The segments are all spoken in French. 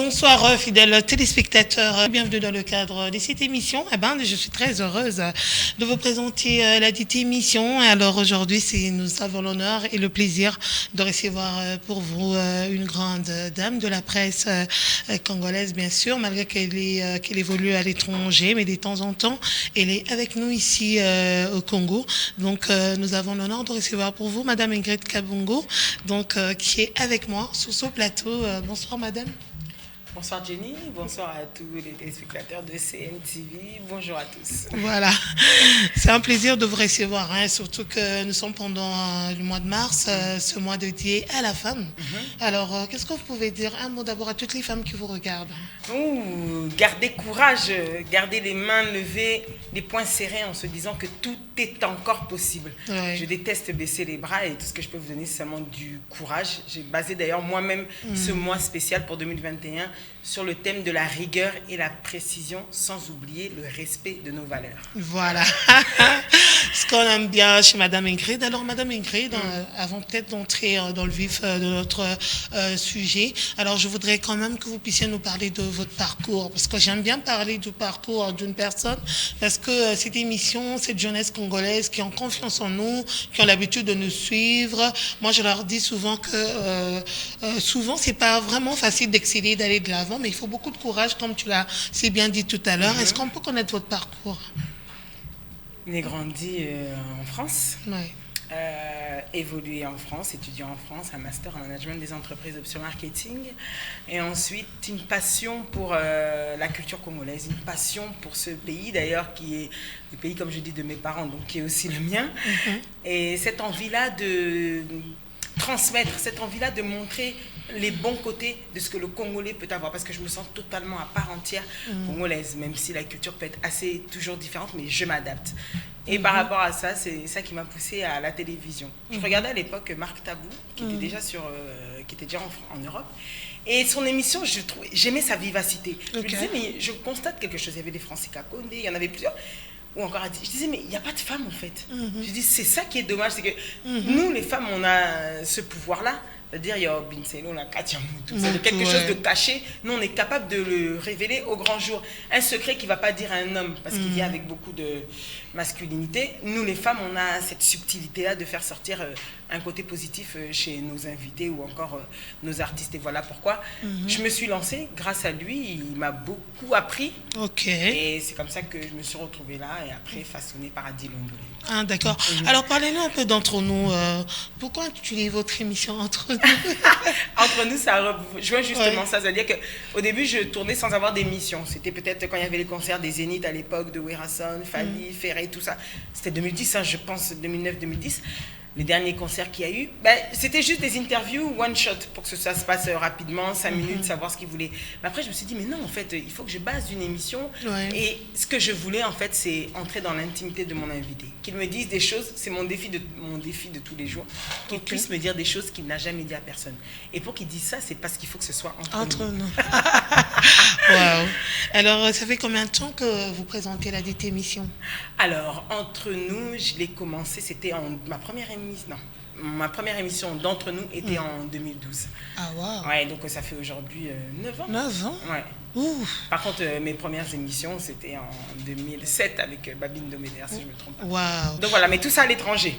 Bonsoir fidèles téléspectateurs, bienvenue dans le cadre de cette émission. Je suis très heureuse de vous présenter la dite émission. Alors aujourd'hui, nous avons l'honneur et le plaisir de recevoir pour vous une grande dame de la presse congolaise, bien sûr, malgré qu'elle évolue à l'étranger, mais de temps en temps, elle est avec nous ici au Congo. Donc nous avons l'honneur de recevoir pour vous Madame Ingrid Kabungo, donc qui est avec moi sur ce plateau. Bonsoir Madame. Bonsoir Jenny, bonsoir à tous les téléspectateurs de CNTV, bonjour à tous. Voilà, c'est un plaisir de vous recevoir, surtout que nous sommes pendant le mois de mars, ce mois dédié à la femme. Alors, qu'est-ce que vous pouvez dire? Un mot d'abord à toutes les femmes qui vous regardent. Gardez courage, gardez les mains levées, les poings serrés en se disant que tout est encore possible. Ouais. Je déteste baisser les bras et tout ce que je peux vous donner, c'est seulement du courage. J'ai basé d'ailleurs moi-même ce mois spécial pour 2021 sur le thème de la rigueur et la précision, sans oublier le respect de nos valeurs. Voilà, ce qu'on aime bien chez Madame Ingrid. Alors Madame Ingrid, avant peut-être d'entrer dans le vif de notre sujet, alors je voudrais quand même que vous puissiez nous parler de votre parcours, parce que j'aime bien parler du parcours d'une personne, parce que cette émission, cette jeunesse congolaise qui ont confiance en nous, qui ont l'habitude de nous suivre, moi je leur dis souvent que souvent c'est pas vraiment facile d'exceller, d'aller de l'avant, mais il faut beaucoup de courage, comme tu l'as si bien dit tout à l'heure. Est-ce qu'on peut connaître votre parcours? J'ai grandi en France, évolué en France, étudié en France, un master en management des entreprises option marketing, et ensuite une passion pour la culture congolaise, une passion pour ce pays d'ailleurs qui est le pays, comme je dis, de mes parents, donc qui est aussi le mien, et cette envie-là de transmettre, cette envie-là de montrer les bons côtés de ce que le Congolais peut avoir, parce que je me sens totalement à part entière congolaise, même si la culture peut être toujours différente, mais je m'adapte. Et par rapport à ça, c'est ça qui m'a poussée à la télévision. Je regardais à l'époque Marc Tabou, qui était déjà en Europe, et son émission, j'aimais sa vivacité. Je me disais, mais je constate quelque chose, il y avait des Francisca Condé, il y en avait plusieurs. Ou encore, je disais, mais il n'y a pas de femmes en fait. Je dis, c'est ça qui est dommage, c'est que nous, les femmes, on a ce pouvoir-là. C'est-à-dire, il y a Binselo, la Katia Moutou, c'est quelque chose de caché. Nous, on est capable de le révéler au grand jour. Un secret qui ne va pas dire à un homme, parce qu'il vient avec beaucoup de masculinité. Nous, les femmes, on a cette subtilité-là de faire sortir un côté positif chez nos invités ou encore nos artistes. Et voilà pourquoi je me suis lancée. Grâce à lui, il m'a beaucoup appris. Et c'est comme ça que je me suis retrouvée là et après façonnée par Adi Londolé. Ah, d'accord. Alors, parlez-nous un peu d'entre nous. Pourquoi intitulez votre émission Entre nous? Entre nous, ça rejoint justement ça. C'est-à-dire qu'au début, je tournais sans avoir d'émission. C'était peut-être quand il y avait les concerts des Zénith à l'époque, de Werason, Fali, Ferré, tout ça. C'était 2010, je pense, 2009-2010. Les derniers concerts qu'il y a eu, c'était juste des interviews one shot pour que ça se passe rapidement, 5 minutes, savoir ce qu'ils voulaient. Mais après, je me suis dit, mais non, en fait, il faut que je base une émission. Et ce que je voulais, en fait, c'est entrer dans l'intimité de mon invité. Qu'il me dise des choses, c'est mon défi de tous les jours, qu'il puisse me dire des choses qu'il n'a jamais dit à personne. Et pour qu'il dise ça, c'est parce qu'il faut que ce soit entre nous. Wow. Alors, ça fait combien de temps que vous présentez la dite émission? Alors, Entre nous, je l'ai commencé, c'était ma première émission. Non, ma première émission d'Entre nous était en 2012. Ah, wow. Ouais, donc ça fait aujourd'hui 9 ans. 9 ans? Ouais. Ouf. Par contre, mes premières émissions, c'était en 2007 avec Babine Doméder, si je ne me trompe pas. Wow. Donc voilà, mais tout ça à l'étranger.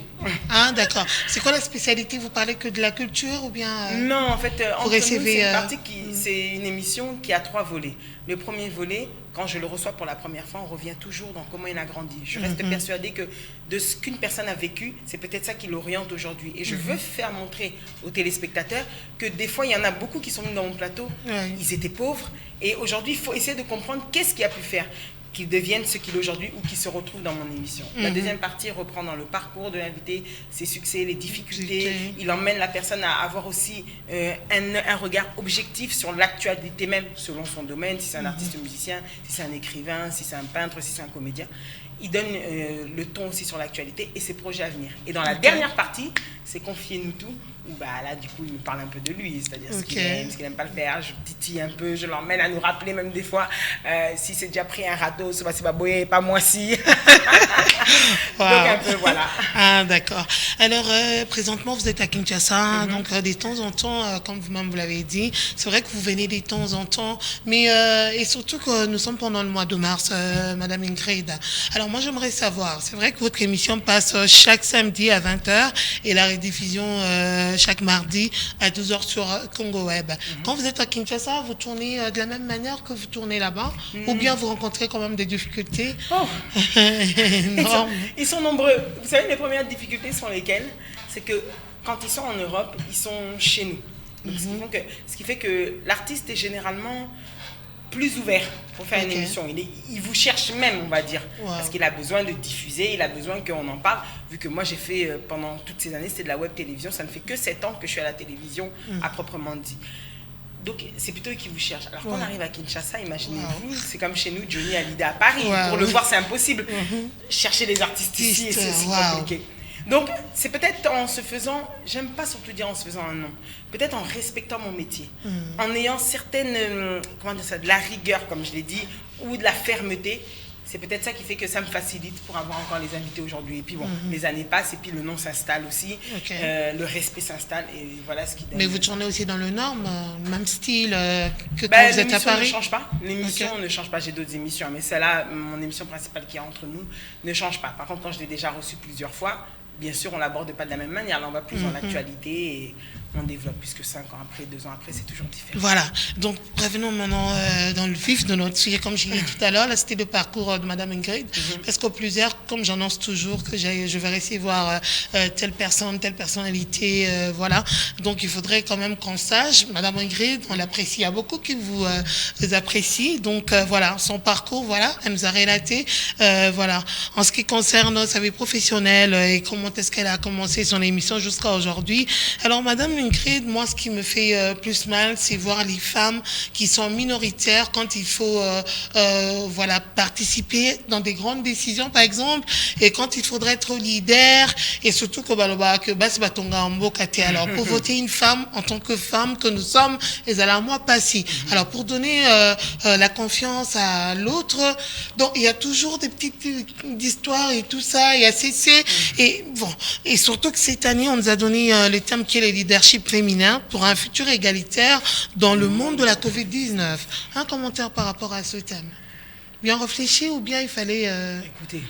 Ah, d'accord. C'est quoi la spécialité? Vous parlez que de la culture ou bien Non, en fait, Entre nous, c'est une émission qui a 3 volets. Le premier volet, quand je le reçois pour la première fois, on revient toujours dans comment il a grandi. Je reste persuadée que de ce qu'une personne a vécu, c'est peut-être ça qui l'oriente aujourd'hui. Et je veux faire montrer aux téléspectateurs que des fois, il y en a beaucoup qui sont venus dans mon plateau, ils étaient pauvres. Et aujourd'hui, il faut essayer de comprendre qu'est-ce qui a pu faire qu'ils deviennent ce qu'il est aujourd'hui ou qu'ils se retrouvent dans mon émission. La deuxième partie reprend dans le parcours de l'invité, ses succès, les difficultés. Il emmène la personne à avoir aussi un regard objectif sur l'actualité même, selon son domaine, si c'est un artiste musicien, si c'est un écrivain, si c'est un peintre, si c'est un comédien. il donne le ton aussi sur l'actualité et ses projets à venir. Et dans la dernière partie, c'est Confiez-nous tout, où là, du coup, il me parle un peu de lui, c'est-à-dire ce qu'il aime, ce qu'il n'aime pas le faire. Je titille un peu, je l'emmène à nous rappeler même des fois si c'est déjà pris un râteau, c'est pas boyé, pas moi si. Wow. Donc un peu, voilà. Ah, d'accord. Alors, présentement, vous êtes à Kinshasa, donc de temps en temps, comme vous-même vous l'avez dit, c'est vrai que vous venez de temps en temps, mais et surtout que nous sommes pendant le mois de mars, Madame Ingrid. Alors, moi, j'aimerais savoir, c'est vrai que votre émission passe chaque samedi à 20h et la rediffusion chaque mardi à 12h sur Congo Web. Quand vous êtes à Kinshasa, vous tournez de la même manière que vous tournez là-bas, ou bien vous rencontrez quand même des difficultés? Oh. Ils sont nombreux. Vous savez, les premières difficultés sont lesquelles? C'est que quand ils sont en Europe, ils sont chez nous. Donc, ce qui fait que l'artiste est généralement plus ouvert pour faire une émission. Il vous cherche même, on va dire, parce qu'il a besoin de diffuser, il a besoin qu'on en parle. Vu que moi, j'ai fait pendant toutes ces années, c'était de la web télévision. Ça ne fait que 7 ans que je suis à la télévision, à proprement dit. Donc, c'est plutôt eux qui vous cherchent. Alors, quand on arrive à Kinshasa, imaginez-vous, c'est comme chez nous, Johnny Hallyday à Paris. Pour le voir, c'est impossible. Chercher les artistes ici, c'est aussi compliqué. Donc, c'est peut-être en se faisant, j'aime pas surtout dire en se faisant un nom, peut-être en respectant mon métier, en ayant certaines, comment dire ça, de la rigueur, comme je l'ai dit, ou de la fermeté. C'est peut-être ça qui fait que ça me facilite pour avoir encore les invités aujourd'hui. Et puis bon, les années passent et puis le nom s'installe aussi, le respect s'installe et voilà ce qui donne. Mais vous tournez aussi dans le Nord, même style que quand vous êtes à Paris? L'émission ne change pas. L'émission ne change pas. J'ai d'autres émissions, mais celle-là, mon émission principale qui est entre nous, ne change pas. Par contre, quand je l'ai déjà reçue plusieurs fois, bien sûr, on ne l'aborde pas de la même manière. Là, on va plus dans l'actualité et on développe plus que 5 ans après, 2 ans après, c'est toujours différent. Voilà. Donc, revenons maintenant dans le vif de notre sujet. Comme je l'ai dit tout à l'heure, là, c'était le parcours de Madame Ingrid. Parce qu'au plusieurs, comme j'annonce toujours que je vais recevoir telle personne, telle personnalité, voilà. Donc, il faudrait quand même qu'on sache. Madame Ingrid, on l'apprécie. Il y a beaucoup qui vous apprécient. Donc, voilà, son parcours, voilà, elle nous a relaté. Voilà. En ce qui concerne sa vie professionnelle et comment est-ce qu'elle a commencé son émission jusqu'à aujourd'hui. Alors, Madame Ingrid, moi, ce qui me fait plus mal, c'est voir les femmes qui sont minoritaires quand il faut voilà, participer dans des grandes décisions, par exemple, et quand il faudrait être leader, et surtout que alors, pour voter une femme en tant que femme que nous sommes, et à moi passer. Alors, pour donner la confiance à l'autre, donc il y a toujours des petites histoires et tout ça, et à cesser, et bon, et surtout que cette année, on nous a donné le thème qui est le leadership féminin pour un futur égalitaire dans le monde de la Covid-19. Un commentaire par rapport à ce thème? Bien réfléchi ou bien il fallait... Écoutez,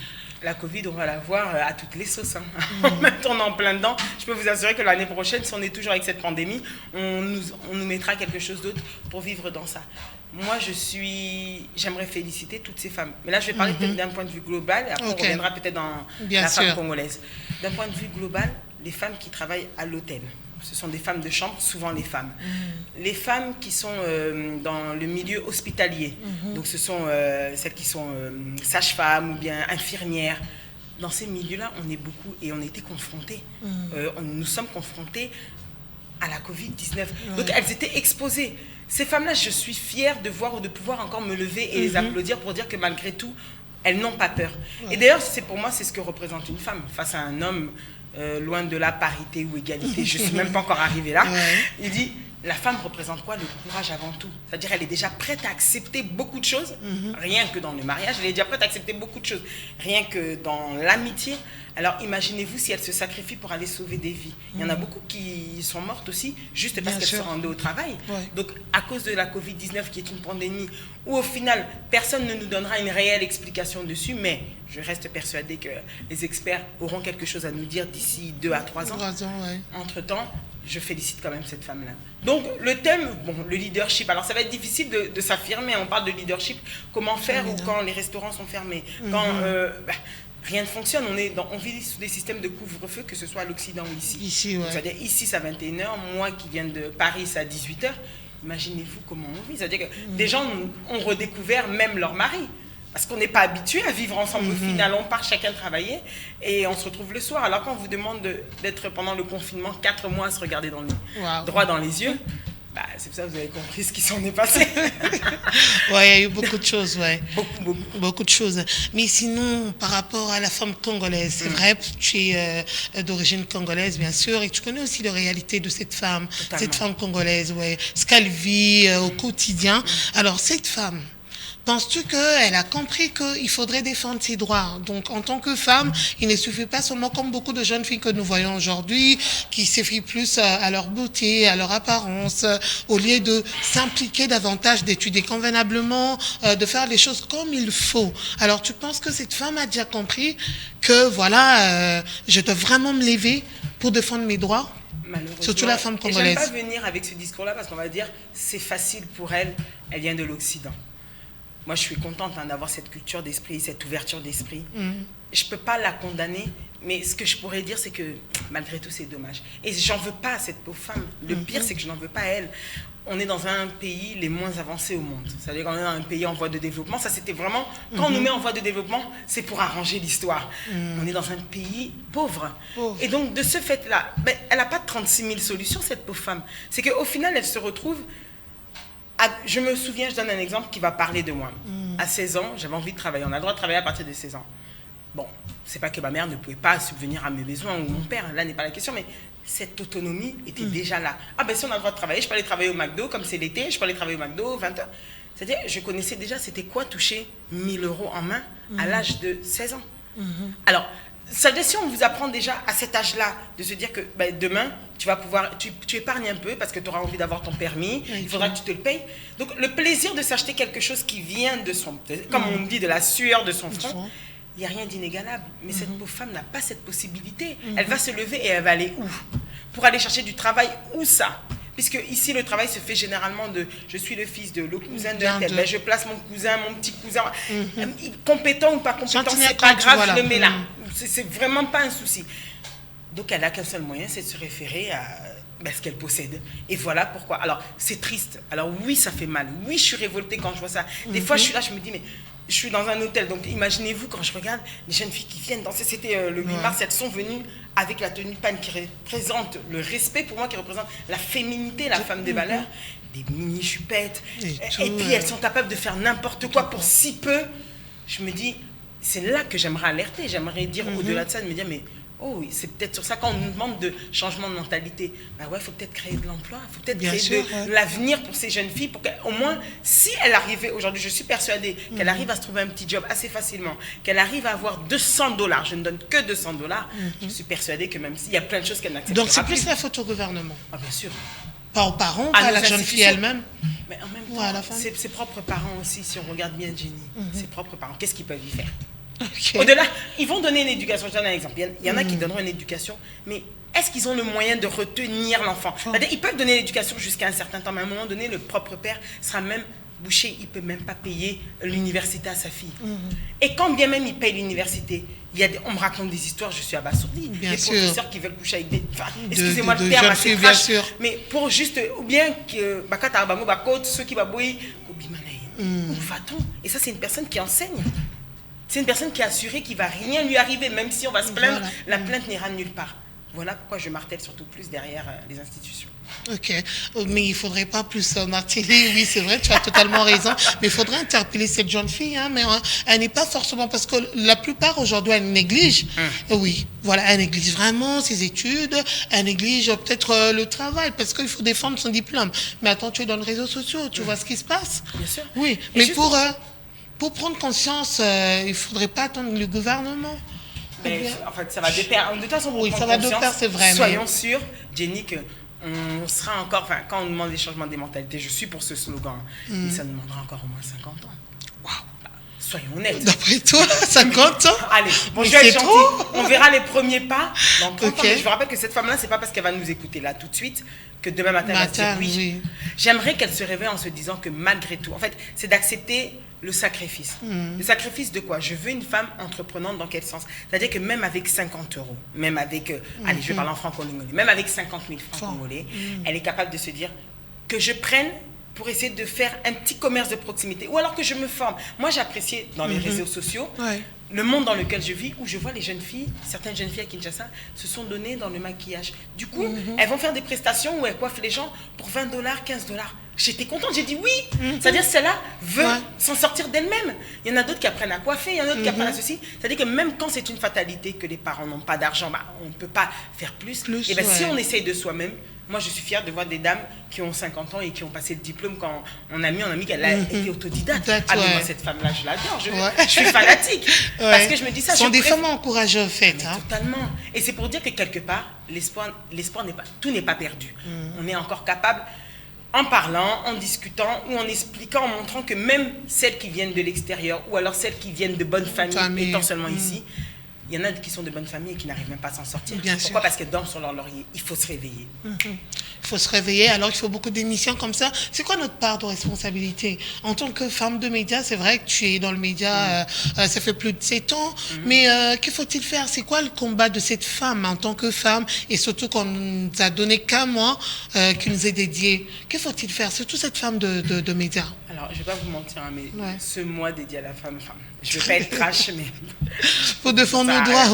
la Covid, on va la voir à toutes les sauces. En même temps, on est en plein dedans. Je peux vous assurer que l'année prochaine, si on est toujours avec cette pandémie, on nous mettra quelque chose d'autre pour vivre dans ça. Moi, j'aimerais féliciter toutes ces femmes. Mais là, je vais parler peut-être d'un point de vue global, et après on reviendra peut-être dans la femme congolaise. D'un point de vue global, les femmes qui travaillent à l'hôtel, ce sont des femmes de chambre, souvent les femmes. Les femmes qui sont dans le milieu hospitalier, donc ce sont celles qui sont sages-femmes ou bien infirmières. Dans ces milieux-là, on est beaucoup et on a été confrontés. Nous sommes confrontés à la Covid-19. Donc elles étaient exposées. Ces femmes-là, je suis fière de voir ou de pouvoir encore me lever et les applaudir pour dire que malgré tout, elles n'ont pas peur. Et d'ailleurs, pour moi, c'est ce que représente une femme face à un homme. Loin de la parité ou égalité, je ne suis même pas encore arrivée là. Il dit, la femme représente quoi? Le courage avant tout. C'est-à-dire elle est déjà prête à accepter beaucoup de choses, rien que dans le mariage, elle est déjà prête à accepter beaucoup de choses, rien que dans l'amitié. Alors imaginez-vous si elle se sacrifie pour aller sauver des vies. Il y en a beaucoup qui sont mortes aussi, juste parce qu'elles se rendaient au travail. Donc à cause de la Covid-19 qui est une pandémie, où au final personne ne nous donnera une réelle explication dessus, mais je reste persuadée que les experts auront quelque chose à nous dire d'ici 2 à 3 ans. Entre-temps, je félicite quand même cette femme-là. Donc, le thème, bon, le leadership. Alors, ça va être difficile de s'affirmer. On parle de leadership. Comment faire ou quand les restaurants sont fermés. Quand rien ne fonctionne. On vit sous des systèmes de couvre-feu, que ce soit à l'Occident ou ici. C'est-à-dire, ici, c'est à 21h. Moi, qui viens de Paris, c'est à 18h. Imaginez-vous comment on vit. C'est-à-dire que des gens ont redécouvert même leur mari. Parce qu'on n'est pas habitué à vivre ensemble. Au final, on part chacun travailler et on se retrouve le soir. Alors quand on vous demande d'être pendant le confinement 4 mois à se regarder droit dans les yeux, Bah, c'est pour ça que vous avez compris ce qui s'en est passé. Ouais, il y a eu beaucoup de choses, ouais. Beaucoup. Beaucoup de choses. Mais sinon, par rapport à la femme congolaise, c'est vrai, tu es d'origine congolaise, bien sûr, et tu connais aussi la réalité de cette femme congolaise, ouais, ce qu'elle vit au quotidien. Alors, cette femme, penses-tu qu'elle a compris qu'il faudrait défendre ses droits? Donc, en tant que femme, il ne suffit pas seulement, comme beaucoup de jeunes filles que nous voyons aujourd'hui, qui se fient plus à leur beauté, à leur apparence, au lieu de s'impliquer davantage, d'étudier convenablement, de faire les choses comme il faut. Alors, tu penses que cette femme a déjà compris que, voilà, je dois vraiment me lever pour défendre mes droits? Surtout la femme congolaise. Et j'aime pas venir avec ce discours-là parce qu'on va dire c'est facile pour elle, elle vient de l'Occident. Moi, je suis contente d'avoir cette culture d'esprit, cette ouverture d'esprit. Je ne peux pas la condamner, mais ce que je pourrais dire, c'est que malgré tout, c'est dommage. Et j'en veux pas à cette pauvre femme. Le pire, c'est que je n'en veux pas à elle. On est dans un pays les moins avancés au monde. C'est-à-dire qu'on est dans un pays en voie de développement. Ça, c'était vraiment... Quand on nous met en voie de développement, c'est pour arranger l'histoire. On est dans un pays pauvre. Et donc, de ce fait-là, ben, elle n'a pas 36 000 solutions, cette pauvre femme. C'est qu'au final, elle se retrouve... Je me souviens, je donne un exemple qui va parler de moi. À 16 ans, j'avais envie de travailler. On a le droit de travailler à partir de 16 ans. Bon, c'est pas que ma mère ne pouvait pas subvenir à mes besoins ou mon père, là n'est pas la question, mais cette autonomie était déjà là. Ah ben si on a le droit de travailler, je peux aller travailler au McDo, comme c'est l'été, je peux aller travailler au McDo, 20 heures. C'est-à-dire, je connaissais déjà c'était quoi toucher 1 000 € en main à l'âge de 16 ans. Alors, si on vous apprend déjà à cet âge-là de se dire que ben, demain, tu vas pouvoir, tu épargnes un peu parce que tu auras envie d'avoir ton permis, il faudra que tu te le payes. Donc le plaisir de s'acheter quelque chose qui vient de son, comme on dit, de la sueur de son front, il n'y a rien d'inégalable. Mais cette pauvre femme n'a pas cette possibilité. Elle va se lever et elle va aller où? Pour aller chercher du travail, où ça? Puisque ici, le travail se fait généralement de « je suis le fils de le cousin de tel, ben, je place mon cousin, mon petit cousin, compétent ou pas compétent, c'est pas grave, voilà. Je le mets là. » C'est vraiment pas un souci. Donc, elle n'a qu'un seul moyen, c'est de se référer à ce qu'elle possède. Et voilà pourquoi. Alors, c'est triste. Alors oui, ça fait mal. Oui, je suis révoltée quand je vois ça. Des fois, je suis là, je me dis, mais je suis dans un hôtel. Donc, imaginez-vous, quand je regarde les jeunes filles qui viennent danser, c'était le 8 mars, elles sont venues avec la tenue panne qui représente le respect, pour moi, qui représente la féminité, la femme des valeurs, des mini-chupettes. Et puis, elles sont capables de faire n'importe quoi pour si peu. Je me dis, c'est là que j'aimerais alerter. J'aimerais dire au-delà de ça, de me dire, mais oh oui, c'est peut-être sur ça quand on nous demande de changement de mentalité. Ben ouais, il faut peut-être créer de l'emploi, il faut peut-être créer de l'avenir pour ces jeunes filles, pour qu'au moins, si elle arrivait aujourd'hui, je suis persuadée qu'elle arrive à se trouver un petit job assez facilement, qu'elle arrive à avoir 200 $, je ne donne que 200 $, je suis persuadée que même s'il y a plein de choses qu'elle n'accepte pas. Donc c'est plus la faute au gouvernement? Ah bien sûr. Pas aux parents, pas à la jeune fille elle-même? Mais en même temps, ses propres parents aussi, si on regarde bien Jenny, ses propres parents, qu'est-ce qu'ils peuvent y faire? Au-delà, ils vont donner une éducation. Je donne un exemple. Il y en a qui donneront une éducation, mais est-ce qu'ils ont le moyen de retenir l'enfant? C'est-à-dire, ils peuvent donner l'éducation jusqu'à un certain temps, mais à un moment donné, le propre père sera même bouché. Il ne peut même pas payer l'université à sa fille. Et quand bien même il paye l'université, on me raconte des histoires, je suis abasourdie. Des professeurs qui veulent coucher avec des... excusez-moi le terme, c'est trash, mais pour juste... Ou bien que... ceux qui va bouiller... Où va-t-on? Et ça, c'est une personne qui enseigne. C'est une personne qui est assurée qu'il ne va rien lui arriver, même si on va se plaindre, la plainte n'ira nulle part. Voilà pourquoi je martèle surtout plus derrière les institutions. Ok, mais il ne faudrait pas plus marteler, oui c'est vrai, tu as totalement raison, mais il faudrait interpeller cette jeune fille, mais elle n'est pas forcément, parce que la plupart aujourd'hui elle néglige, oui, voilà, elle néglige vraiment ses études, elle néglige peut-être le travail, parce qu'il faut défendre son diplôme. Mais attends, tu es dans les réseaux sociaux, tu vois ce qui se passe? Bien sûr. Oui, mais pour prendre conscience, il ne faudrait pas attendre le gouvernement. Mais, en fait, ça va de pair. De toute façon, pour ça va de pair, c'est vrai. Soyons sûrs, Jenny, qu'on sera encore... Enfin, quand on demande des changements des mentalités, je suis pour ce slogan, mais ça nous demandera encore au moins 50 ans. Waouh. Soyons honnêtes. D'après toi, 50 ans? Allez, bon, je vais être gentil. On verra les premiers pas dans 30 ans. Mais je vous rappelle que cette femme-là, c'est pas parce qu'elle va nous écouter là tout de suite que demain matin, elle va se dire oui. J'aimerais qu'elle se réveille en se disant que malgré tout, en fait, c'est d'accepter le sacrifice. Le sacrifice de quoi? Je veux une femme entreprenante dans quel sens? C'est-à-dire que même avec 50 €, même avec, allez, je vais parler en franc congolais, même avec 50 000 francs congolais, elle est capable de se dire que je prenne pour essayer de faire un petit commerce de proximité. Ou alors que je me forme. Moi, j'appréciais dans les réseaux sociaux le monde dans lequel je vis, où je vois les jeunes filles, certaines jeunes filles à Kinshasa, se sont données dans le maquillage. Du coup, elles vont faire des prestations où elles coiffent les gens pour $20, $15. J'étais contente, j'ai dit oui. C'est-à-dire celle-là veut s'en sortir d'elle-même. Il y en a d'autres qui apprennent à coiffer, il y en a d'autres qui apprennent à ceci. C'est-à-dire que même quand c'est une fatalité que les parents n'ont pas d'argent, on ne peut pas faire plus. Et bien si on essaye de soi-même, moi je suis fière de voir des dames qui ont 50 ans et qui ont passé le diplôme quand on a mis qu'elle a été autodidacte. Ah mais moi cette femme-là, je l'adore, je suis fanatique. Parce que je me dis ça. Ce sont des femmes encouragées en fait. Totalement. Et c'est pour dire que quelque part, l'espoir n'est pas, tout n'est pas perdu. On est encore capable, en parlant, en discutant ou en expliquant, en montrant que même celles qui viennent de l'extérieur ou alors celles qui viennent de bonnes familles, étant seulement ici, il y en a qui sont de bonnes familles et qui n'arrivent même pas à s'en sortir. Pourquoi ? Parce qu'elles dorment sur leur laurier. Il faut se réveiller. Il faut se réveiller, alors il faut beaucoup d'émissions comme ça. C'est quoi notre part de responsabilité ? En tant que femme de médias, c'est vrai que tu es dans le média, ça fait plus de 7 ans, mais que faut-il faire ? C'est quoi le combat de cette femme en tant que femme ? Et surtout qu'on nous a donné qu'un mois qui nous est dédié. Que faut-il faire ? Surtout cette femme de médias. Alors, je ne vais pas vous mentir, hein, mais ce mois dédié à la femme, je ne vais pas être trash, mais... Faut défendre nos droits,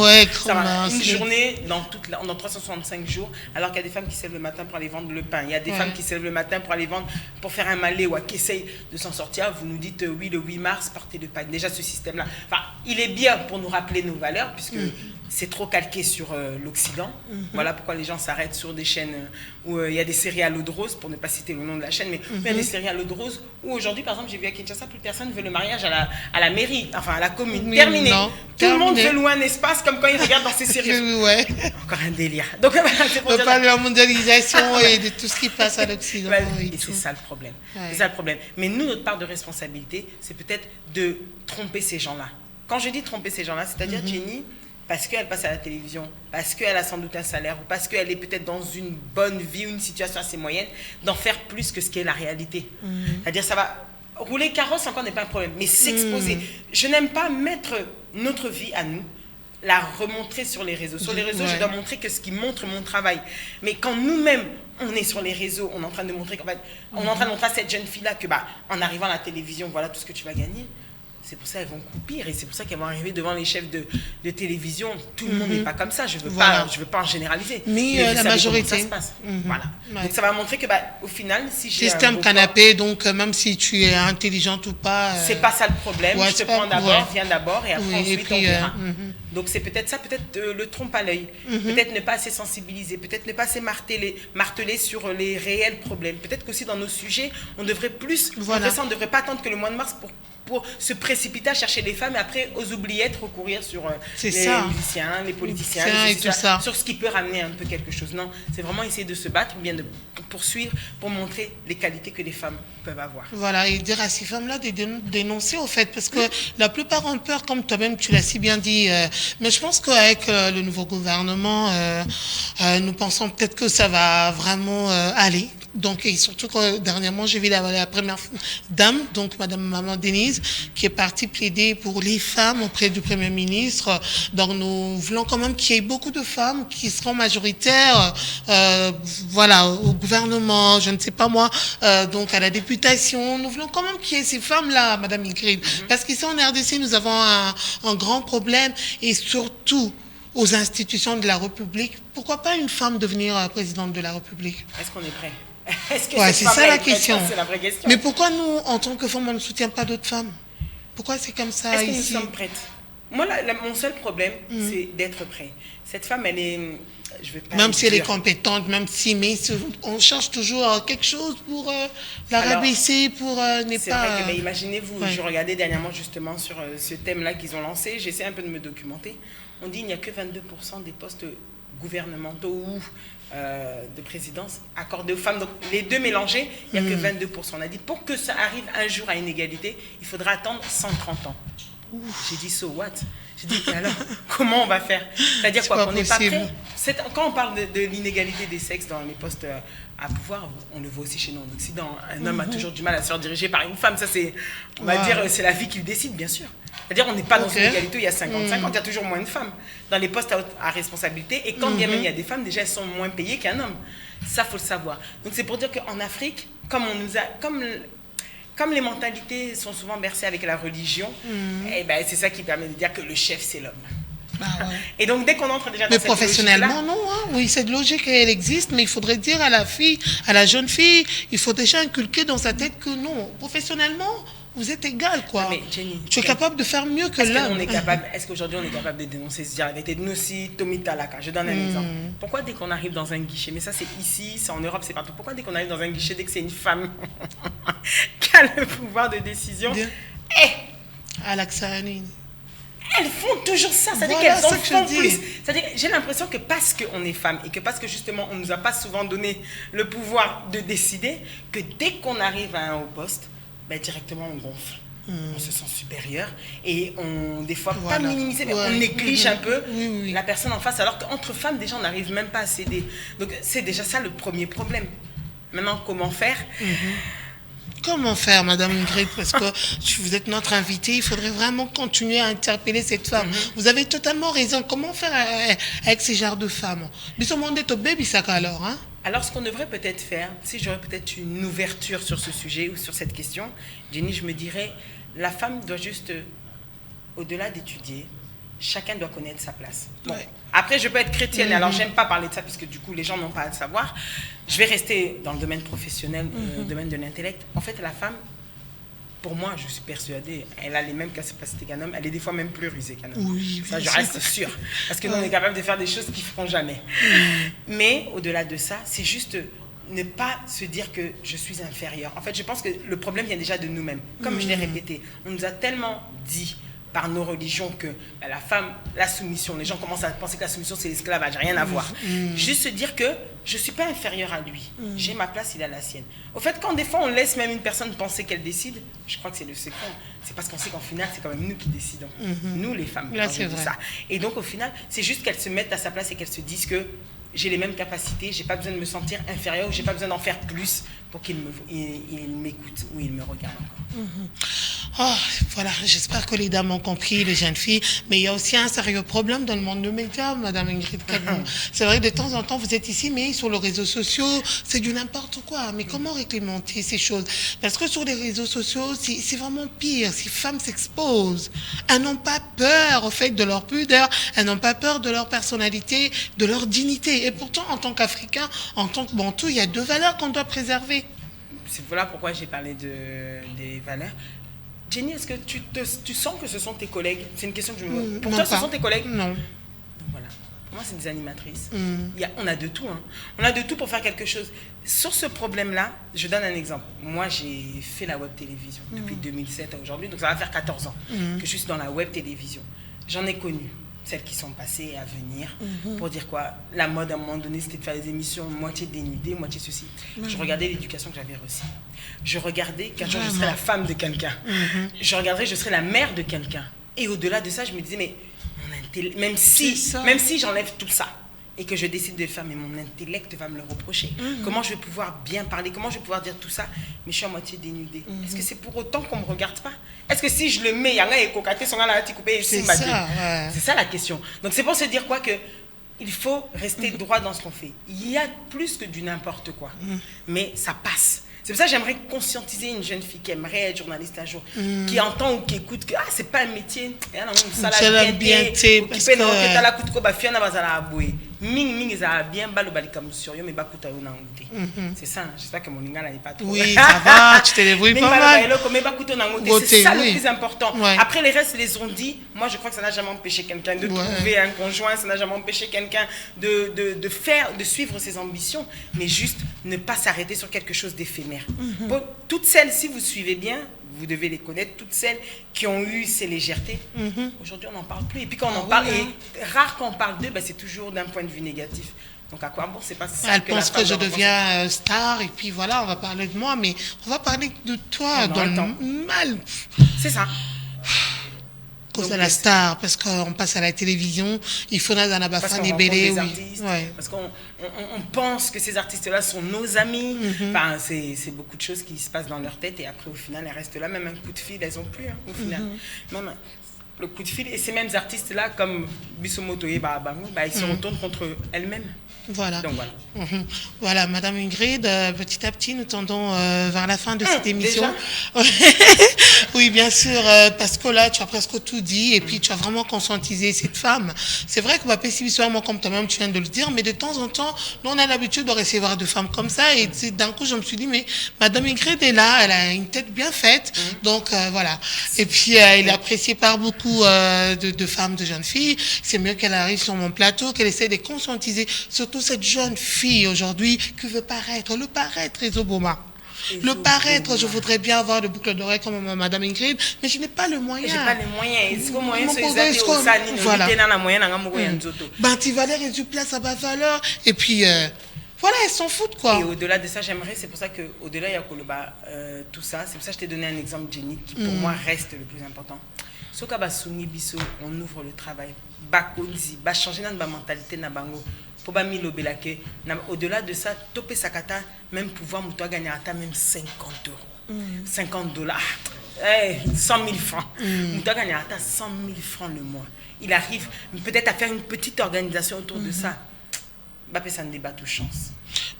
une journée dans 365 jours, alors qu'il y a des femmes qui se lèvent le matin pour aller vendre le pain. Il y a des femmes qui se lèvent le matin pour aller vendre, pour faire un malais ou qui essayent de s'en sortir. Vous nous dites, oui, le 8 mars, partez le pain. Déjà, ce système-là, il est bien pour nous rappeler nos valeurs, puisque c'est trop calqué sur l'Occident. Voilà pourquoi les gens s'arrêtent sur des chaînes où il y a des séries à l'eau de rose, pour ne pas citer le nom de la chaîne, mais il y a des séries à l'eau de rose où aujourd'hui, par exemple, j'ai vu à Kinshasa, plus personne veut le mariage à la mairie, enfin à la commune. Terminé. Tout le monde veut louer un espace comme quand ils regardent dans ces séries. Encore un délire. Donc, c'est pour parler de la mondialisation et de tout ce qui passe à l'Occident. Et c'est ça le problème. C'est ça le problème. Mais nous, notre part de responsabilité, c'est peut-être de tromper ces gens-là. Quand je dis tromper ces gens-là, c'est-à-dire Jenny, parce qu'elle passe à la télévision, parce qu'elle a sans doute un salaire, ou parce qu'elle est peut-être dans une bonne vie, une situation assez moyenne, d'en faire plus que ce qu'est la réalité. C'est-à-dire, ça va... Rouler carrosse encore n'est pas un problème, mais s'exposer. Je n'aime pas mettre notre vie à nous, la remontrer sur les réseaux. Sur les réseaux, je dois montrer que ce qui montre mon travail. Mais quand nous-mêmes, on est sur les réseaux, on est en train de montrer, on est en train de montrer à cette jeune fille-là que, en arrivant à la télévision, voilà tout ce que tu vas gagner. C'est pour ça qu'elles vont croupir et c'est pour ça qu'elles vont arriver devant les chefs de télévision. Tout le monde n'est pas comme ça. Je veux pas en généraliser. Mais la majorité. Ça se passe. Voilà. Donc ça va montrer que au final, si j'ai système canapé, donc même si tu es intelligente ou pas. C'est pas ça le problème. Je te prends d'abord, viens d'abord et après ensuite on verra. Donc c'est peut-être ça, peut-être le trompe à l'œil. Peut-être ne pas assez sensibiliser, peut-être ne pas assez marteler sur les réels problèmes. Peut-être qu'aussi dans nos sujets, on devrait plus. On ne devrait pas attendre que le mois de mars pour se précipiter à chercher les femmes et après aux oubliettes recourir sur les musiciens, les politiciens, sur ce qui peut ramener un peu quelque chose. Non, c'est vraiment essayer de se battre ou bien de poursuivre pour montrer les qualités que les femmes peuvent avoir. Voilà, et dire à ces femmes-là de dénoncer au fait, parce que la plupart ont peur, comme toi-même tu l'as si bien dit, mais je pense qu'avec le nouveau gouvernement, nous pensons peut-être que ça va vraiment aller. Donc, et surtout que dernièrement, j'ai vu la première dame, donc Madame Maman Denise, qui est partie plaider pour les femmes auprès du Premier ministre. Donc, nous voulons quand même qu'il y ait beaucoup de femmes qui seront majoritaires, au gouvernement, je ne sais pas moi, donc à la députation. Nous voulons quand même qu'il y ait ces femmes-là, Madame Ingrid. Parce qu'ici en RDC, nous avons un grand problème et surtout, aux institutions de la République. Pourquoi pas une femme devenir présidente de la République ? Est-ce qu'on est prêt ? C'est ça la question. C'est la vraie question. Mais pourquoi nous, en tant que femmes, on ne soutient pas d'autres femmes ? Pourquoi c'est comme ça ici ? Est-ce que nous sommes prêtes ? Moi, mon seul problème, c'est d'être prêt. Cette femme, elle est... Je vais pas même si elle est compétente, mais on cherche toujours quelque chose pour la rabaisser, pour ne c'est pas... vrai que, mais imaginez-vous, je regardais dernièrement justement sur ce thème-là qu'ils ont lancé, j'essaie un peu de me documenter. On dit qu'il n'y a que 22% des postes gouvernementaux ou de présidence accordés aux femmes. Donc les deux mélangés, il n'y a que 22%. On a dit pour que ça arrive un jour à une égalité, il faudra attendre 130 ans. J'ai dit so what ? J'ai dit alors comment on va faire ? C'est-à-dire quoi, qu'on n'est pas prêt ? Quand on parle de l'inégalité des sexes dans les postes à pouvoir, on le voit aussi chez nous en Occident. Un homme a toujours du mal à se faire diriger par une femme. Ça c'est, on va dire, c'est la vie qu'il décide, bien sûr. C'est-à-dire on n'est pas dans Ok. une égalité où il y a 50-50, il y a toujours moins de femmes dans les postes à responsabilité. Et quand bien même il y a des femmes, déjà elles sont moins payées qu'un homme. Ça, faut le savoir. Donc c'est pour dire qu'en Afrique, comme les mentalités sont souvent bercées avec la religion, eh ben, c'est ça qui permet de dire que le chef, c'est l'homme. Bah ouais. Et donc, dès qu'on entre déjà dans Mais cette professionnellement, logique-là, non. Hein. Oui, cette logique, elle existe, mais il faudrait dire à la fille, à la jeune fille, il faut déjà inculquer dans sa tête que non. Professionnellement, vous êtes égal, quoi. mais Jenny, tu es capable de faire mieux que l'homme. est-ce qu'aujourd'hui on est capable de dénoncer ce dialogue? Nous aussi, Tommy Talaka, je donne un exemple. Pourquoi dès qu'on arrive dans un guichet, mais ça c'est ici, c'est en Europe, c'est partout, pourquoi dès qu'on arrive dans un guichet, dès que c'est une femme qui a le pouvoir de décision, Bien. À l'Axani. elles font toujours ça, c'est-à-dire Voilà qu'elles en ce que je font dis. plus. C'est-à-dire, j'ai l'impression que parce qu'on est femme et que parce que justement on ne nous a pas souvent donné le pouvoir de décider, que dès qu'on arrive à un haut poste, ben, directement on gonfle. On se sent supérieur et on, des fois, Voilà. pas minimiser, mais Ouais. on néglige un peu Oui. la personne en face, alors qu'entre femmes, déjà, on n'arrive même pas à céder. Donc, c'est déjà ça le premier problème. Maintenant, comment faire? Comment faire, Madame Ingrid? Parce que vous êtes notre invitée, il faudrait vraiment continuer à interpeller cette femme. Vous avez totalement raison. Comment faire avec ces genres de femmes? Mais ce monde est au baby sac alors, hein? Alors, ce qu'on devrait peut-être faire, si j'aurais peut-être une ouverture sur ce sujet ou sur cette question, Jenny, je me dirais, la femme doit juste, au-delà d'étudier, chacun doit connaître sa place. Bon. Ouais. Après, je peux être chrétienne, alors j'aime pas parler de ça, parce que du coup, les gens n'ont pas à le savoir. Je vais rester dans le domaine professionnel, le domaine de l'intellect. En fait, la femme, pour moi, je suis persuadée, elle a les mêmes capacités qu'un homme, elle est des fois même plus rusée qu'un homme. Oui, ça, je bien reste sûr. sûre. Parce que nous, on est capable de faire des choses qu'ils ne feront jamais. Mais au-delà de ça, c'est juste ne pas se dire que je suis inférieure. En fait, je pense que le problème vient déjà de nous-mêmes. Comme je l'ai répété, on nous a tellement dit par nos religions que la femme, la soumission, les gens commencent à penser que la soumission c'est l'esclavage, rien à voir. Juste se dire que je ne suis pas inférieure à lui, j'ai ma place, il a la sienne. Au fait, quand des fois on laisse même une personne penser qu'elle décide, je crois que c'est le secret, c'est parce qu'on sait qu'en final c'est quand même nous qui décidons, nous les femmes, Là, quand c'est je dis vrai. ça. Et donc au final, c'est juste qu'elles se mettent à sa place et qu'elles se disent que j'ai les mêmes capacités, j'ai pas besoin de me sentir inférieure ou j'ai pas besoin d'en faire plus pour qu'il m'écoute ou il me regarde encore. Oh, voilà, j'espère que les dames ont compris, les jeunes filles, mais il y a aussi un sérieux problème dans le monde des médias, Madame Ingrid Cabot. C'est vrai, de temps en temps, vous êtes ici, mais sur les réseaux sociaux, c'est du n'importe quoi. Mais comment réglementer ces choses? Parce que sur les réseaux sociaux, c'est vraiment pire. Ces femmes s'exposent. Elles n'ont pas peur, au fait, de leur pudeur. Elles n'ont pas peur de leur personnalité, de leur dignité. Et pourtant, en tant qu'Africain, en tant que Bantou, il y a deux valeurs qu'on doit préserver. C'est voilà pourquoi j'ai parlé des valeurs. Jenny, est-ce que tu sens que ce sont tes collègues? C'est une question que je me pose. Pour Non, toi, pas. ce sont tes collègues? Non. Donc voilà. Pour moi, c'est des animatrices. On a de tout. Hein. On a de tout pour faire quelque chose. Sur ce problème-là, je donne un exemple. Moi, j'ai fait la web télévision depuis 2007 à aujourd'hui. Donc, ça va faire 14 ans que je suis dans la web télévision. J'en ai connu celles qui sont passées et à venir. Pour dire quoi? La mode, à un moment donné, c'était de faire des émissions moitié dénudées, moitié ceci. Je regardais l'éducation que j'avais reçue. Je regardais qu'un jour, je serais la femme de quelqu'un. Je regarderais, je serais la mère de quelqu'un. Et au-delà de ça, je me disais, mais même si j'enlève tout ça et que je décide de le faire, mais mon intellect va me le reprocher. Comment je vais pouvoir bien parler? Comment je vais pouvoir dire tout ça, mais je suis à moitié dénudée? Est-ce que c'est pour autant qu'on ne me regarde pas? Est-ce que si je le mets, il y a un écocaté, son gars là, tu coupes, C'est ça, ouais. C'est ça la question. Donc c'est pour se dire quoi que il faut rester droit dans ce qu'on fait. Il y a plus que du n'importe quoi, mais ça passe. C'est pour ça que j'aimerais conscientiser une jeune fille qui aimerait être journaliste un jour, qui entend ou qui écoute que c'est pas un métier. C'est la bienté, parce que c'est ça, j'espère que mon lingala n'est pas trop. Oui, ça va, tu te débrouilles pas mal. C'est ça le oui. plus important. Ouais. Après, les restes les ont dit. Moi, je crois que ça n'a jamais empêché quelqu'un de trouver un conjoint, ça n'a jamais empêché quelqu'un de suivre ses ambitions, mais juste ne pas s'arrêter sur quelque chose d'éphémère. Bon, toutes celles, si vous suivez bien, vous devez les connaître, toutes celles qui ont eu ces légèretés, aujourd'hui, on n'en parle plus. Et puis, quand on en parle, et rare qu'on parle d'eux, c'est toujours d'un point de vue négatif. Donc, à quoi bon? C'est pas ça. Elle pense que je deviens star et puis voilà, on va parler de moi, mais on va parler de toi dans le mal. C'est ça. Cause de la star, parce qu'on passe à la télévision, il faut dans la bafane et belé, oui. Parce qu'on pense que ces artistes-là sont nos amis. Enfin, c'est beaucoup de choses qui se passent dans leur tête et après, au final, elles restent là. Même un coup de fil, elles n'ont plus, au final. Même le coup de fil. Et ces mêmes artistes-là, comme Bissomoto et Babango, ils se retournent contre elles-mêmes. Voilà. Donc voilà. Voilà, Madame Ingrid, petit à petit, nous tendons vers la fin de cette émission. Oui, bien sûr, parce que là, tu as presque tout dit, et puis tu as vraiment conscientisé cette femme. C'est vrai que ma moi, comme toi-même, tu viens de le dire, mais de temps en temps, nous, on a l'habitude de recevoir des femmes comme ça, et d'un coup, je me suis dit, mais Madame Ingrid est là, elle a une tête bien faite, donc voilà. Et puis, elle est appréciée par beaucoup de femmes, de jeunes filles. C'est mieux qu'elle arrive sur mon plateau, qu'elle essaie de conscientiser, surtout cette jeune fille aujourd'hui qui veut paraître, le paraître, Ezoboma. Le paraître, je voudrais bien avoir de boucles d'oreilles comme Madame Ingrid, mais je n'ai pas le moyen. Je n'ai pas les moyens. Est-ce que moyen c'est voilà. Ben, tu valeur et du place à bas valeur. Et puis, voilà, elles s'en foutent, quoi. Et au-delà de ça, j'aimerais, c'est pour ça qu'au-delà, il y a tout ça. C'est pour ça que je t'ai donné un exemple, Jenny, qui pour moi reste le plus important. Soka basuni biso, on ouvre le travail. Bakonzi, ba changer notre mentalité na bango. Pour ba milo belake. Au-delà de ça, topé sakata, même pouvoir moutoua gagner à même 50 €. 50 $. 100 000 francs. Moutoua gagner à 100 000 francs le mois. Il arrive peut-être à faire une petite organisation autour de ça. Bah, ça ne débat toute chance.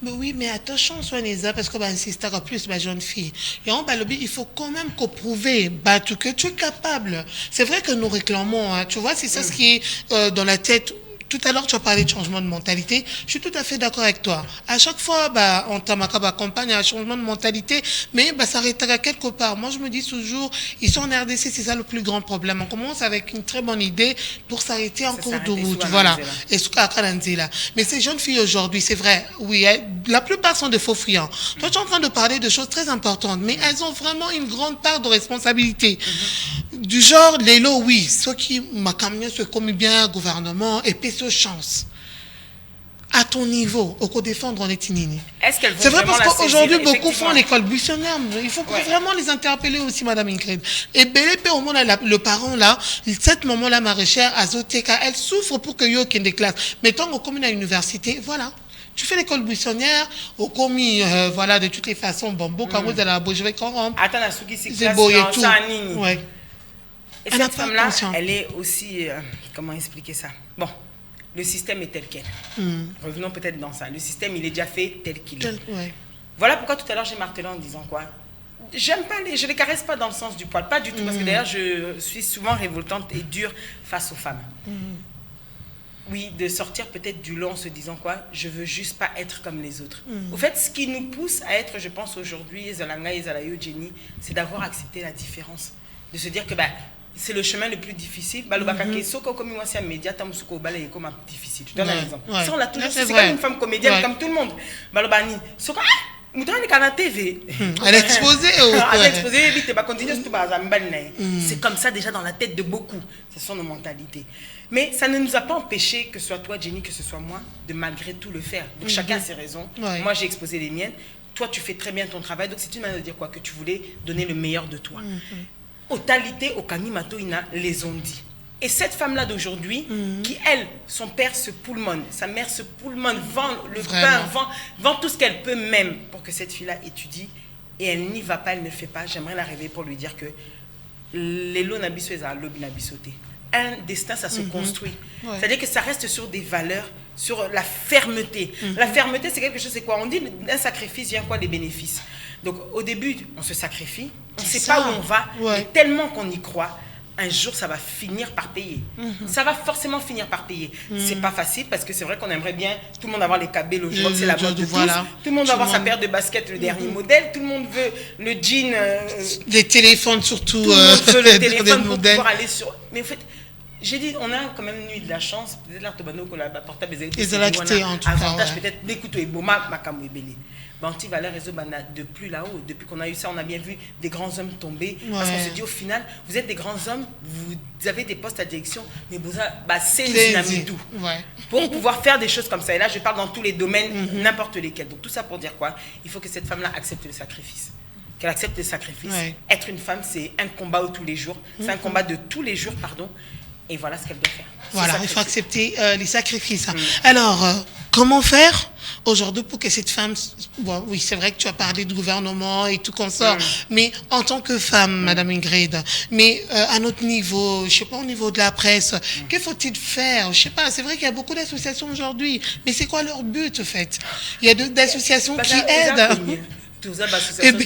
Mais oui, mais attention, Swaneza, parce qu'on va insister encore plus, ma jeune fille. Et en Balobi, il faut quand même prouver que tu es capable. C'est vrai que nous réclamons, hein, tu vois, c'est ça ce qui est dans la tête. Tout à l'heure, tu as parlé de changement de mentalité. Je suis tout à fait d'accord avec toi. À chaque fois, on t'accompagne à un changement de mentalité, mais ça s'arrêtera quelque part. Moi, je me dis toujours, ils sont en RDC, c'est ça le plus grand problème. On commence avec une très bonne idée pour s'arrêter en cours de route. Voilà. Et mais ces jeunes filles aujourd'hui, c'est vrai, oui, la plupart sont des faux friands. Toi, tu es en train de parler de choses très importantes, mais elles ont vraiment une grande part de responsabilité. Du genre, les lots, oui, ceux qui m'a camion se commis bien, gouvernement, et puis chance. À ton niveau, au co-défendre, on est inini. C'est vrai parce qu'aujourd'hui, beaucoup font l'école buissonnaire. Il faut vraiment les interpeller aussi, Madame Ingrid. Et Bélépé, au moment là, le parent là, cette maman-là, maraîchère, Azoteka, elle souffre pour que yo ait des classes. Mais tant qu'on commune à l'université, voilà. Tu fais l'école buissonnière, au commis, voilà, de toutes les façons, bon, quand de la bougerie qu'on attends, la souki, c'est beau et tout. Ouais. Et cette femme-là, elle est aussi, comment expliquer ça? Bon. Le système est tel quel. Revenons peut-être dans ça. Le système, il est déjà fait tel qu'il est. Voilà pourquoi tout à l'heure, j'ai martelé en disant quoi? J'aime pas je les caresse pas dans le sens du poil, pas du tout. Parce que d'ailleurs, je suis souvent révoltante et dure face aux femmes. Oui, de sortir peut-être du lot en se disant quoi? Je veux juste pas être comme les autres. Au fait, ce qui nous pousse à être, je pense, aujourd'hui, Zalanga et Zalayo Jenny, c'est d'avoir accepté la différence. De se dire que, c'est le chemin le plus difficile. Difficile. Je donne un exemple. C'est comme une femme comédienne, comme tout le monde. Elle est exposée. Elle est exposée, c'est comme ça déjà dans la tête de beaucoup. Ce sont nos mentalités. Mais ça ne nous a pas empêché, que ce soit toi, Jenny, que ce soit moi, de malgré tout le faire. Donc chacun a ses raisons. Moi, j'ai exposé les miennes. Toi, tu fais très bien ton travail. Donc c'est une manière de dire quoi? Que tu voulais donner le meilleur de toi. Totalité au Kanimatoïna les ont dit. Et cette femme-là d'aujourd'hui, qui elle, son père se poulmonne, sa mère se poulmonne, vend le pain, vend tout ce qu'elle peut même pour que cette fille-là étudie, et elle n'y va pas, elle ne le fait pas. J'aimerais la réveiller pour lui dire que les lots n'abissent pas lobby n'abissoté. Un destin, ça se construit. C'est-à-dire que ça reste sur des valeurs, sur la fermeté. La fermeté, c'est quelque chose, c'est quoi? On dit d'un sacrifice vient quoi? Des bénéfices. Donc au début, on se sacrifie, on ne sait pas où on va, mais tellement qu'on y croit, un jour ça va finir par payer. Ça va forcément finir par payer. C'est pas facile parce que c'est vrai qu'on aimerait bien tout le monde avoir les cabés, le jour c'est la mode de tous. Tout le monde va avoir sa paire de baskets, le dernier modèle, tout le monde veut le jean. Les téléphones surtout. Tout le monde veut le téléphone pour pouvoir aller sur. Mais en fait, j'ai dit, on a quand même eu de la chance, peut-être l'artobano qu'on a portable des avantages peut-être des couteaux et boma, makamou et belé. Anti-valeur réseau de plus là-haut. Depuis qu'on a eu ça, on a bien vu des grands hommes tomber. Parce qu'on se dit au final, vous êtes des grands hommes, vous avez des postes à direction, mais vous c'est une dynamique pour pouvoir faire des choses comme ça. Et là, je parle dans tous les domaines, n'importe lesquels. Donc tout ça pour dire quoi? Il faut que cette femme-là accepte le sacrifice. Qu'elle accepte le sacrifice. Être une femme, c'est un combat de tous les jours. C'est un combat de tous les jours, pardon. Et voilà ce qu'elle doit faire. Voilà, il faut accepter les sacrifices. Alors, comment faire aujourd'hui pour que cette femme, bon, oui, c'est vrai que tu as parlé du gouvernement et tout consort, mais en tant que femme, Madame Ingrid, mais à notre niveau, je sais pas, au niveau de la presse, que faut-il faire? Je sais pas, c'est vrai qu'il y a beaucoup d'associations aujourd'hui, mais c'est quoi leur but, en fait? Il y a d'associations qui aident. Tout ça, l'association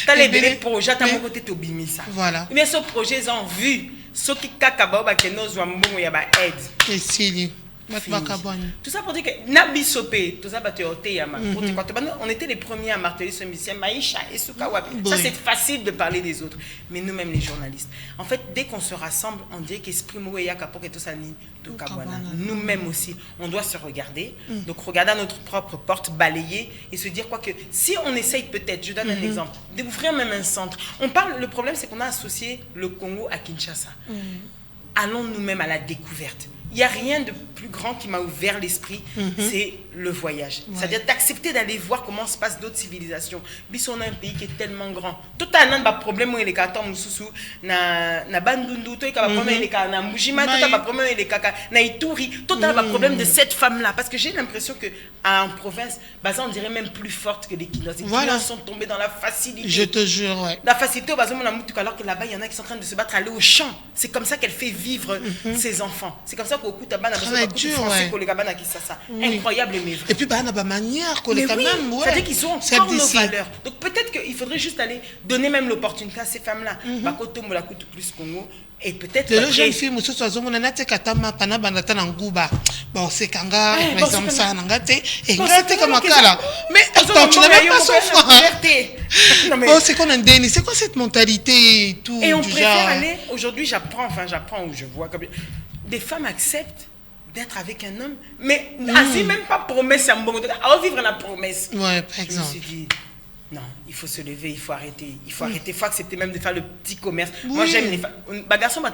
t'as les bébés projets, t'as mon côté t'obimisa. Voilà. Mais ce projet, ils ont vu, ceux qui kakaba, qui nous ont bon, il y a aide. Et si, tout ça pour dire que Nabisopé, tout ça, on était les premiers à marteler ce mission, Maïcha et Soukawapi. Ça, c'est facile de parler des autres. Mais nous-mêmes, les journalistes, en fait, dès qu'on se rassemble, on dit qu'Esprit Mouéya, Kapok et tout ça, nous-mêmes aussi, on doit se regarder. Donc, regarder à notre propre porte, balayer et se dire quoi que si on essaye peut-être, je donne un exemple, d'ouvrir même un centre. Le problème, c'est qu'on a associé le Congo à Kinshasa. Allons nous-mêmes à la découverte. Il n'y a rien de plus grand qui m'a ouvert l'esprit, c'est le voyage. C'est-à-dire d'accepter d'aller voir comment se passent d'autres civilisations. Bis, on a un pays qui est tellement grand. Tout un an de problème où il est carton mususu na bandundu, tout un problème il est na mujima, tout un problème il est kaka na ituri, tout un problème de cette femme-là. Parce que j'ai l'impression que en province, on dirait même plus forte que les Kinos. Les Kinos sont tombés dans la facilité. Je te jure, ouais. La facilité au bazar alors que là-bas il y en a qui sont en train de se battre, aller au champ. C'est comme ça qu'elle fait vivre ses enfants. C'est comme ça qu'au coup incroyable mais vrai. Et puis manière c'est-à-dire qu'ils sont encore nos valeurs. Donc peut-être qu'il faudrait juste aller donner même l'opportunité à ces femmes-là. Plus Congo. Et peut-être que les jeunes filles bon c'est kanga mais comme ça nangate et ngate comme kala mais attends tu n'as même pas souffert. C'est qu'on a déni, c'est quoi cette mentalité et tout. Et on préfère aller aujourd'hui j'apprends où je vois comme des femmes acceptent d'être avec un homme, mais ainsi même pas promesse à vivre la promesse. Ouais, par exemple. Je me suis dit, non, il faut se lever, il faut arrêter. Il faut accepter même de faire le petit commerce. Moi, j'aime les femmes. Garçon, je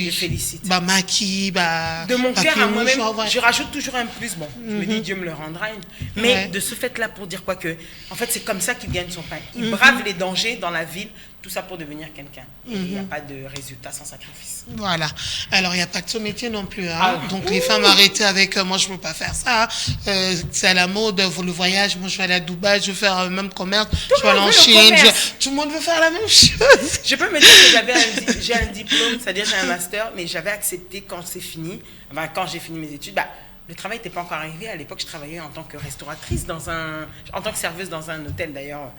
félicite. De mon cœur à moi-même, je rajoute toujours un plus. Bon, je me dis, Dieu me le rendra. Mais de ce fait-là, pour dire quoi que, en fait, c'est comme ça qu'il gagne son pain. Il brave les dangers dans la ville. Tout ça pour devenir quelqu'un. Il n'y a pas de résultat sans sacrifice. Voilà. Alors, il n'y a pas que ce métier non plus. Hein. Donc, les femmes arrêtez avec moi, je ne peux pas faire ça. C'est à la mode, le voyage. Moi, je vais aller à Dubaï, je vais faire le même commerce. Je vais aller en Chine. Tout le monde veut faire la même chose. Je peux me dire que j'ai un diplôme, c'est-à-dire j'ai un master, mais j'avais accepté quand c'est fini, quand j'ai fini mes études. Le travail n'était pas encore arrivé. À l'époque, je travaillais en tant que restauratrice, en tant que serveuse dans un hôtel d'ailleurs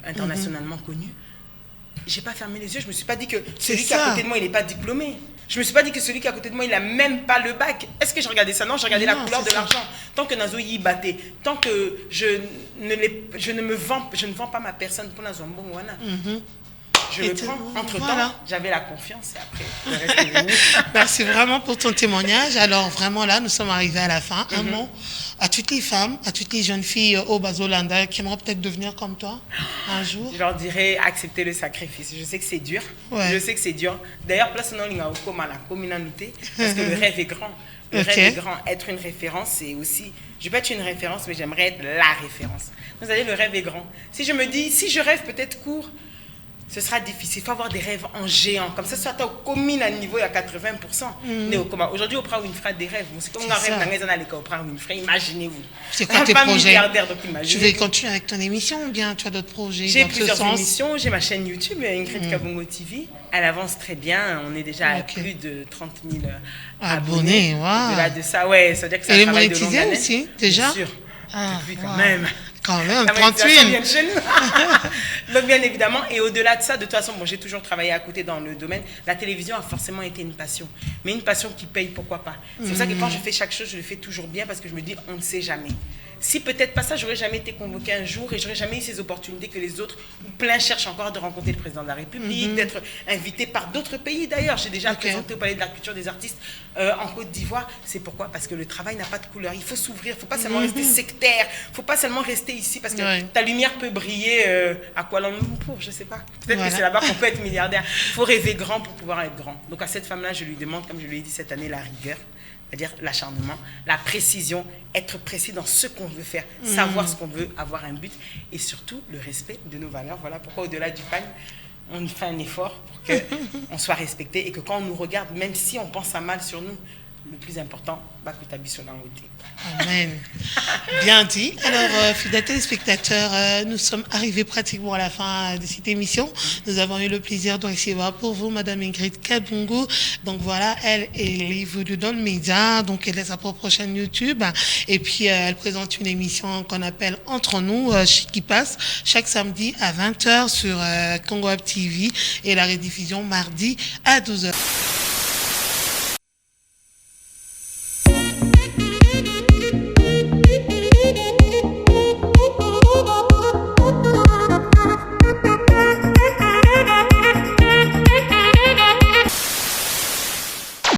internationalement connu. J'ai pas fermé les yeux. Je me suis pas dit que celui qui est à côté de moi, il n'est pas diplômé. Je me suis pas dit que celui qui est à côté de moi, il a même pas le bac. Est-ce que j'ai regardé ça? Non, j'ai regardé la couleur de l'argent. Tant que Nazo y battait, tant que je ne vends pas ma personne pour Nazo Mbongwana. Je le prends. Entre-temps, j'avais la confiance et après, le reste est venu. Merci vraiment pour ton témoignage. Alors, vraiment, là, nous sommes arrivés à la fin. Un mot à toutes les femmes, à toutes les jeunes filles au Bazolanda qui aimeraient peut-être devenir comme toi un jour. Je leur dirais accepter le sacrifice. Je sais que c'est dur. Je sais que c'est dur. D'ailleurs, place non linga comme la communauté parce que le rêve est grand. Le rêve est grand. Être une référence, c'est aussi... Je ne vais pas être une référence, mais j'aimerais être la référence. Vous savez, le rêve est grand. Si je me dis, si je rêve peut-être court, ce sera difficile. Il faut avoir des rêves en géant. Comme ça, soit au commune à niveau, il y a 80%. Aujourd'hui, Oprah Winfrey des rêves. C'est comme un rêve dans Oprah Winfrey. Imaginez-vous. C'est quoi tes projets? Tu veux continuer avec ton émission ou bien tu as d'autres projets? J'ai plusieurs émissions. J'ai ma chaîne YouTube, Ingrid Kabongo TV. Elle avance très bien. On est déjà à plus de 30 000 abonnés. Wow. Au-delà de ça, ouais, ça veut dire que c'est un travail de longue haleine. Aussi, déjà? Bien sûr. Depuis quand même. Quand même, 38. Donc bien évidemment, et au-delà de ça, de toute façon, j'ai toujours travaillé à côté dans le domaine. La télévision a forcément été une passion, mais une passion qui paye, pourquoi pas. C'est pour ça que quand je fais chaque chose, je le fais toujours bien parce que je me dis, on ne sait jamais. Si peut-être pas ça, j'aurais jamais été convoqué un jour et j'aurais jamais eu ces opportunités que les autres, ou plein cherchent encore de rencontrer le président de la République, d'être invité par d'autres pays d'ailleurs. J'ai déjà présenté au Palais de la Culture des Artistes en Côte d'Ivoire. C'est pourquoi? Parce que le travail n'a pas de couleur. Il faut s'ouvrir, il ne faut pas seulement rester sectaire, il ne faut pas seulement rester ici parce que ta lumière peut briller à Kuala Lumpur, je ne sais pas. Peut-être que c'est là-bas qu'on peut être milliardaire. Il faut rêver grand pour pouvoir être grand. Donc à cette femme-là, je lui demande, comme je lui ai dit cette année, la rigueur. C'est-à-dire l'acharnement, la précision, être précis dans ce qu'on veut faire, savoir ce qu'on veut, avoir un but et surtout le respect de nos valeurs. Voilà pourquoi au-delà du pagne, on fait un effort pour qu'on soit respecté et que quand on nous regarde, même si on pense à mal sur nous, le plus important, Bakuta Bisonangote. Amen. Bien dit. Alors, fidèles téléspectateurs, nous sommes arrivés pratiquement à la fin de cette émission. Nous avons eu le plaisir de recevoir pour vous Madame Ingrid Kabungu. Donc voilà, elle évolue dans le média, donc elle a sa propre chaîne YouTube. Et puis, elle présente une émission qu'on appelle Entre nous, qui passe chaque samedi à 20h sur Congo Web TV et la rediffusion mardi à 12h.